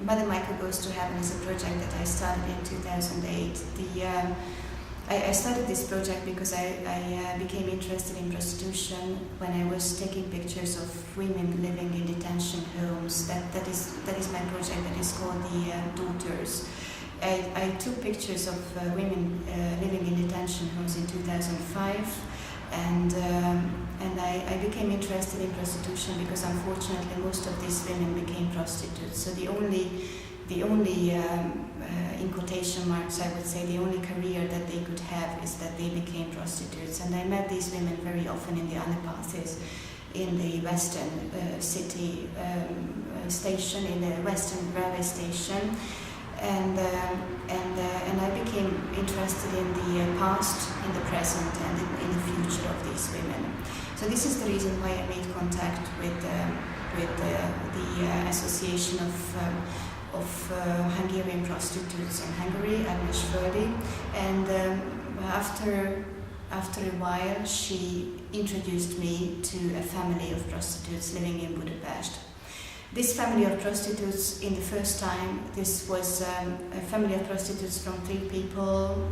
Mother Michael Goes to Heaven is a project that I started in 2008. I started this project because I became interested in prostitution when I was taking pictures of women living in detention homes. That is my project that is called the Daughters. I took pictures of women living in detention homes in 2005, and I became interested in prostitution because unfortunately most of these women became prostitutes. So the only in quotation marks, I would say, the only career that they could have is that they became prostitutes. And I met these women very often in the underpasses, in the Western city station, in the Western railway station, and I became interested in the past, in the present, and in the future of these women. So this is the reason why I made contact with the Association of Hungarian prostitutes in Hungary, Agnes Földi, and after a while she introduced me to a family of prostitutes living in Budapest. This family of prostitutes, in the first time, this was a family of prostitutes from 3 people.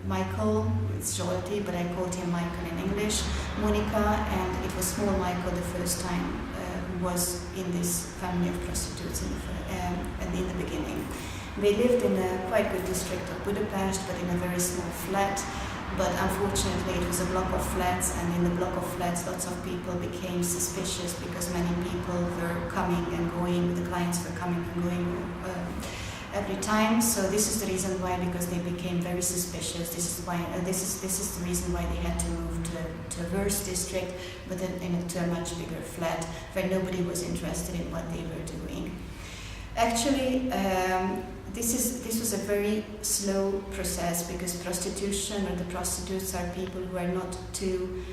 Michael, it's Zsolti, but I called him Michael in English, Monica, and it was small Michael the first time who was in this family of prostitutes in the beginning. They lived in a quite good district of Budapest, but in a very small flat. But unfortunately it was a block of flats, and in the block of flats lots of people became suspicious because many people were coming and going, the clients were coming and going every time. So this is the reason why, because they became very suspicious. This is why this is the reason why they had to move to a worse district, but then to a much bigger flat where nobody was interested in what they were doing. Actually, this was a very slow process because prostitution, or the prostitutes, are people who are not too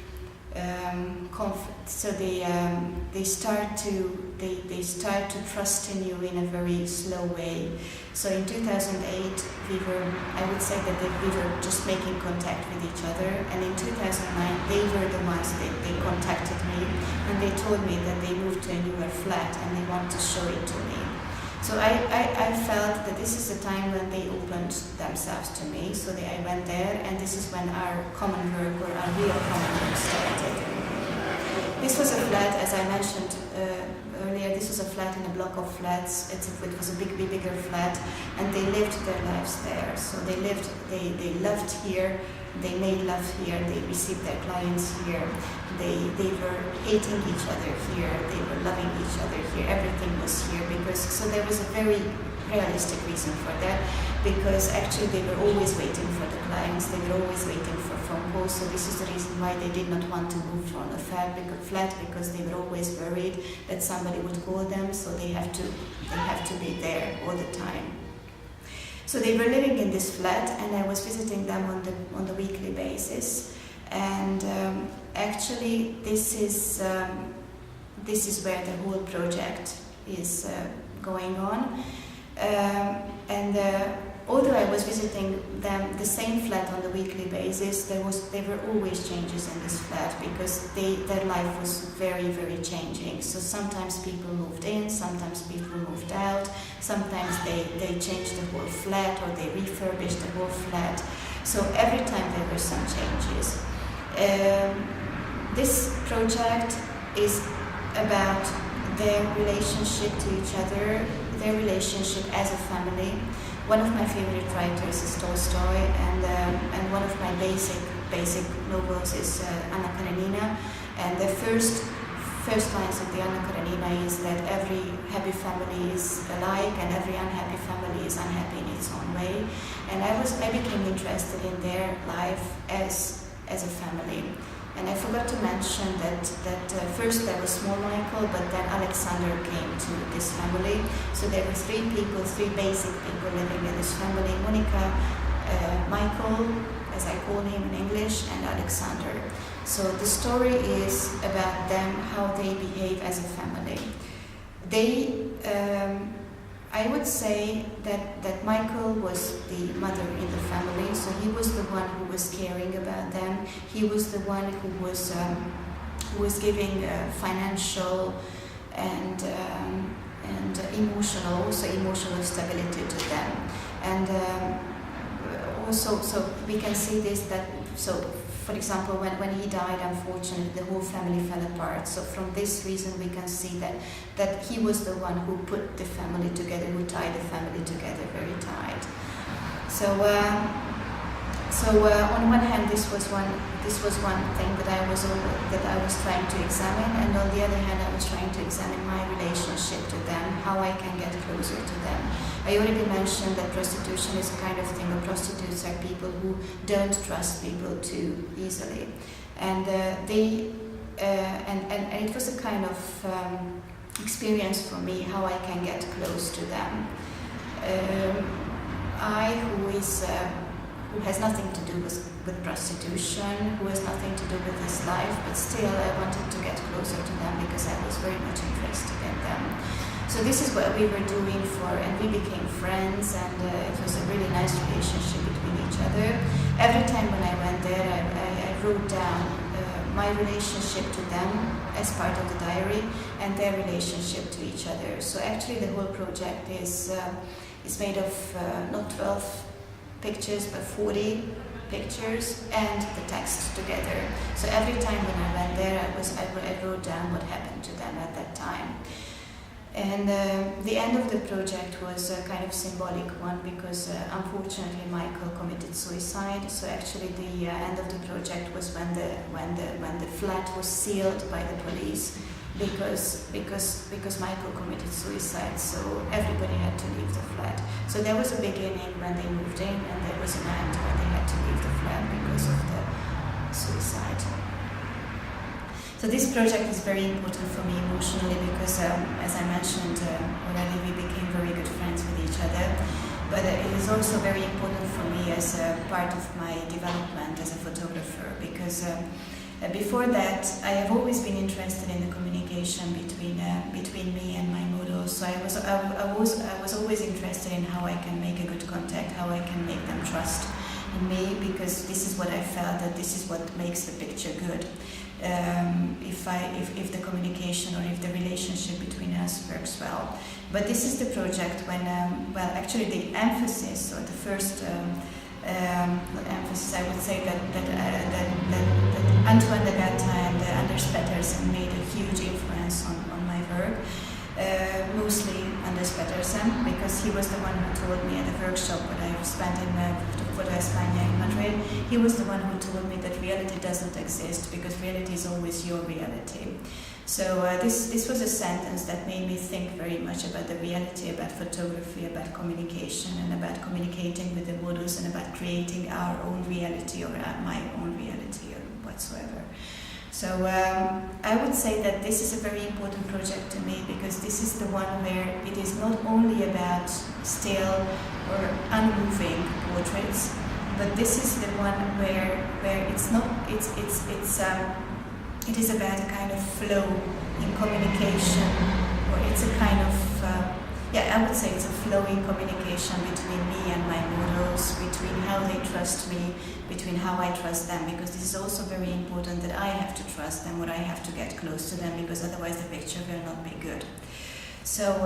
so they start to trust in you in a very slow way. So in 2008 I would say that we were just making contact with each other, and in 2009 they were the ones that they contacted me, and they told me that they moved to a newer flat and they want to show it to me. So I felt that this is the time when they opened themselves to me, so I went there, and this is when our common work, or our real common work, started. This was a flat, as I mentioned earlier, this was a flat in a block of flats. It was a bigger flat, and they lived their lives there. So they loved here, they made love here, they received their clients here, they were hating each other here, they were loving each other here, everything was here, so there was a very realistic reason for that, because actually they were always waiting for the clients, they were always waiting for phone calls. So this is the reason why they did not want to move from a flat, because they were always worried that somebody would call them, so they have to be there all the time. So they were living in this flat, and I was visiting them on the weekly basis. And actually, this is where the whole project is going on. Although I was visiting them, the same flat on the weekly basis, there were always changes in this flat, because their life was very, very changing. So sometimes people moved in, sometimes people moved out, sometimes they changed the whole flat, or they refurbished the whole flat. So every time there were some changes. This project is about their relationship to each other, their relationship as a family. One of my favorite writers is Tolstoy, and one of my basic novels is Anna Karenina. And the first lines of the Anna Karenina is that every happy family is alike, and every unhappy family is unhappy in its own way. And I became interested in their life as a family. And I forgot to mention that first there was small Michael, but then Alexander came to this family. So there were 3 basic people living in this family: Monica, Michael, as I call him in English, and Alexander. So the story is about them, how they behave as a family. I would say that Michael was the mother in the family, so he was the one who was caring about them. He was the one who was giving financial and and emotional stability to them. And also, so we can see this, that, so for example, when he died, unfortunately, the whole family fell apart. So from this reason, we can see that he was the one who put the family together, who tied the family together very tight. So, on one hand, this was one thing that I was trying to examine, and on the other hand, I was trying to examine my relationship to them, how I can get closer to them. I already mentioned that prostitution is a kind of thing, or prostitutes are people who don't trust people too easily, and and it was a kind of experience for me how I can get close to them. Who has nothing to do with prostitution, who has nothing to do with this life, but still I wanted to get closer to them because I was very much interested in them. So this is what we were doing and we became friends, and it was a really nice relationship between each other. Every time when I went there, I wrote down my relationship to them as part of the diary, and their relationship to each other. So actually the whole project is made of not 12 pictures, but 40 pictures and the text together. So every time when I went there, I wrote down what happened to them at that time. And the end of the project was a kind of symbolic one, because unfortunately Michael committed suicide. So actually the end of the project was when the flat was sealed by the police, because Michael committed suicide, so everybody had to leave the flat. So there was a beginning when they moved in, and there was an end when they had to leave the flat because of the suicide. So this project is very important for me emotionally because, as I mentioned already, we became very good friends with each other. But it is also very important for me as a part of my development as a photographer, because before that, I have always been interested in the communication between me and my models. So I was always interested in how I can make a good contact, how I can make them trust in me, because this is what I felt, that this is what makes the picture good. If the communication or if the relationship between us works well. But this is the project when, well, actually the emphasis, or the first emphasis, I would say that Antoine de Gatta and Anders Pettersen made a huge influence on my work. Mostly Anders Pettersen, because he was the one who told me at the workshop that I spent in Foto España in Madrid. He was the one who told me that reality doesn't exist, because reality is always your reality. So this was a sentence that made me think very much about the reality, about photography, about communication, and about communicating with the models, and about creating our own reality, or my own reality, or whatsoever. So I would say that this is a very important project to me, because this is the one where it is not only about still or unmoving portraits, but this is the one where it's not, it is about a kind of flow in communication, or it's a kind of, I would say it's a flowing communication between me and my models, between how they trust me, between how I trust them, because this is also very important, that I have to trust them, or I have to get close to them, because otherwise the picture will not be good. So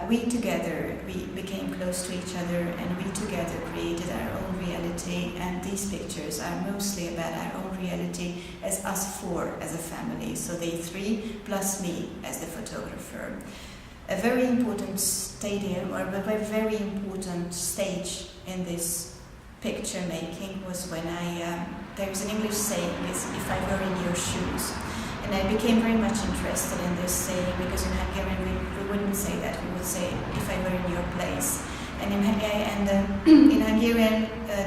we together, we became close to each other, and we together created our own reality, and these pictures are mostly about our own reality as us four as a family, so they three plus me as the photographer. A very important stadium, or a very important stage in this picture making was when there's an English saying, is if I were in your shoes. And I became very much interested in this saying, because in Hungarian we wouldn't say that, we would say, if I were in your place. And in Hungarian, the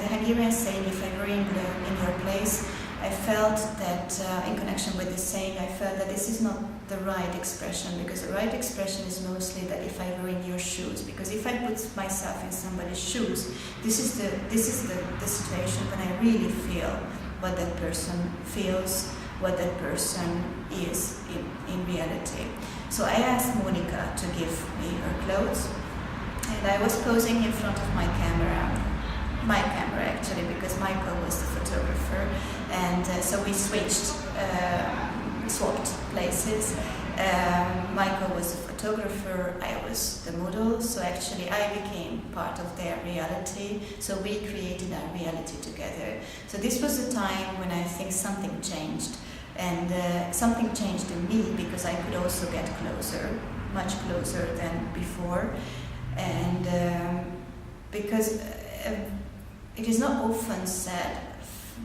Hungarian saying, if I were in your place, I felt that, in connection with this saying, I felt that this is not the right expression, because the right expression is mostly that if I were in your shoes, because if I put myself in somebody's shoes, this is the situation when I really feel what that person feels, what that person is in reality. So I asked Monica to give me her clothes, and I was posing in front of my camera actually, because Michael was the photographer, and so we swapped places, Michael was a photographer, I was the model, so actually I became part of their reality, so we created our reality together. So this was a time when I think something changed, and something changed in me because I could also get closer, much closer than before, and because it is not often said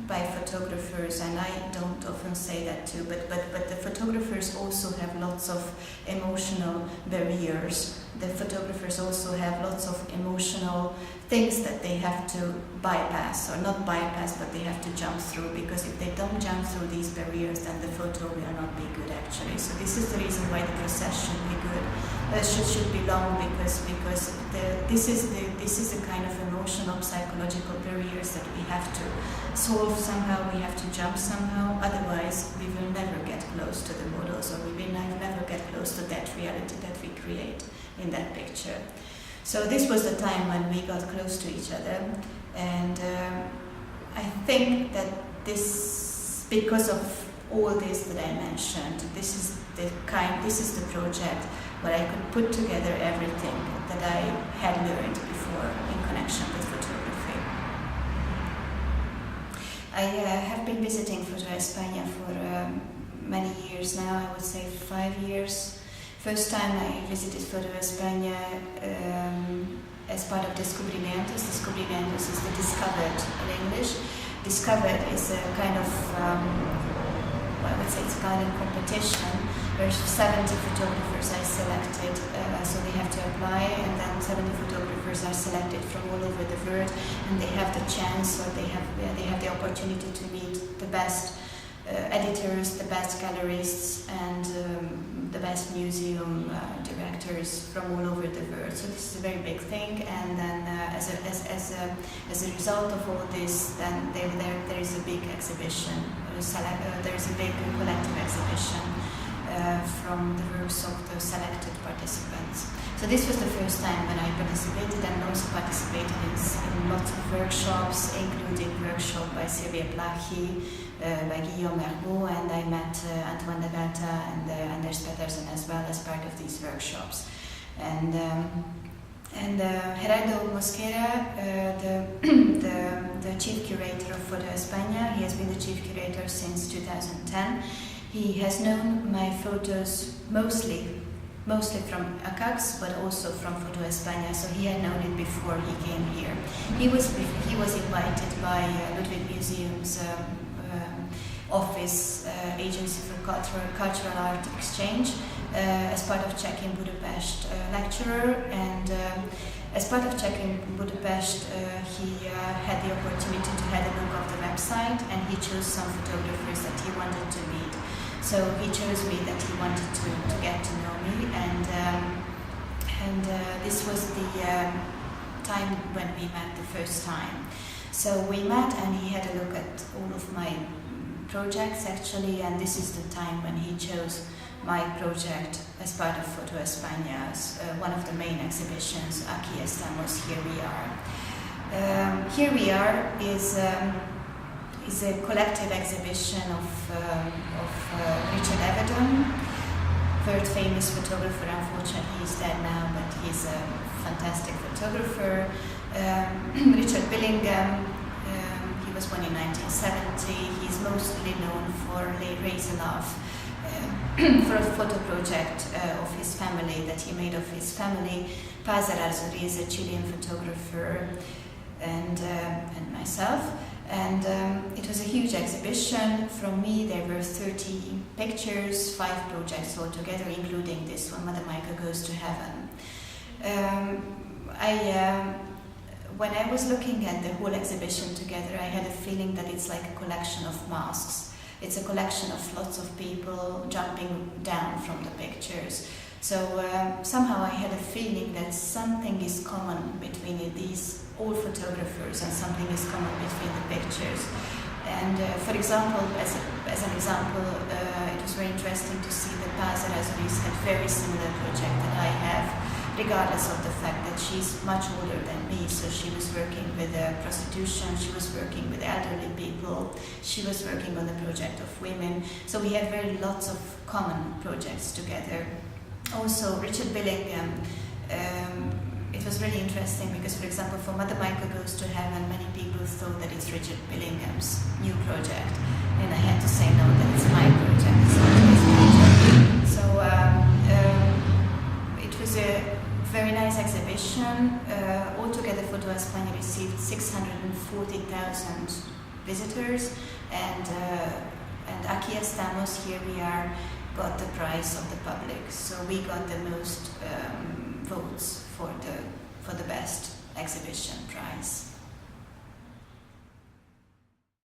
by photographers, and I don't often say that too, but the photographers also have lots of emotional barriers. The photographers also have lots of emotional things that they have to bypass, or not bypass, but they have to jump through, because if they don't jump through these barriers, then the photo will not be good actually. So this is the reason why the process should be good, should be long, because this is a kind of emotional, psychological barriers that we have to solve somehow, we have to jump somehow, otherwise we will never get close to the models, or we will never get close to that reality that we create in that picture. So this was the time when we got close to each other, and I think that this, because of all this that I mentioned, this is the project where I could put together everything that I had learned before in connection with photography. I have been visiting Foto España for many years now, I would say 5 years. First time I visited Foto España as part of Descubrimientos. Descubrimientos is the discovered in English. Discovered is a kind of, I would say it's a kind of competition where 70 photographers are selected, so they have to apply, and then 70 photographers are selected from all over the world, and they have the chance, or they have the opportunity to meet the best editors, the best gallerists, and the best museum directors from all over the world. So this is a very big thing, and then as a result of all this, then there is a big exhibition. There is a big collective exhibition from the works of the selected participants. So this was the first time when I participated, and also participated in lots of workshops, including workshop by Sylvia Plachi, by Guillaume Mergot, and I met Antoine de Velta and Anders Pettersson as well as part of these workshops. And Gerardo Mosquera, the chief curator of Foto España, he has been the chief curator since 2010. He has known my photos mostly from ACAX, but also from Foto España, so he had known it before he came here. He was invited by Ludwig Museum's office, Agency for Cultural Art Exchange, as part of Czech in Budapest lecturer, and as part of Czech in Budapest, he had the opportunity to have a look of the website, and he chose some photographers that he wanted to meet. So he chose me, that he wanted to get to know me, and this was the time when we met the first time. So we met, and he had a look at all of my projects actually, and this is the time when he chose my project as part of Foto España, one of the main exhibitions. Aquí estamos, here we are. Here we are is a collective exhibition of Richard Avedon, world famous photographer. Unfortunately, he's dead now, but he's a fantastic photographer. Richard Billingham, he was born in 1970. He's mostly known for Les Razorlove, for a photo project of his family that he made of his family. Paz Arazuri is a Chilean photographer, and myself. And it was a huge exhibition. From me, there were 30 pictures, 5 projects altogether, including this one, Mother Michael Goes to Heaven. When I was looking at the whole exhibition together, I had a feeling that it's like a collection of masks. It's a collection of lots of people jumping down from the pictures. So somehow I had a feeling that something is common between these all photographers, and something is common between the pictures. And for example, as an example, it was very interesting to see that Paz Arazuri's had very similar project that I have, regardless of the fact that she's much older than me. So she was working with prostitution, she was working with elderly people, She was working on the project of women. So we had very lots of common projects together. Also, Richard Billingham, it was really interesting because, for example, for Mother Michael Goes to Heaven, many people thought that it's Richard Billingham's new project, and I had to say no, that it's my project, it's not his project. So it was a very nice exhibition. Altogether, Foto España received 640,000 visitors, and Aquí Estamos, here we are, got the prize of the public. So we got the most votes for the best exhibition prize.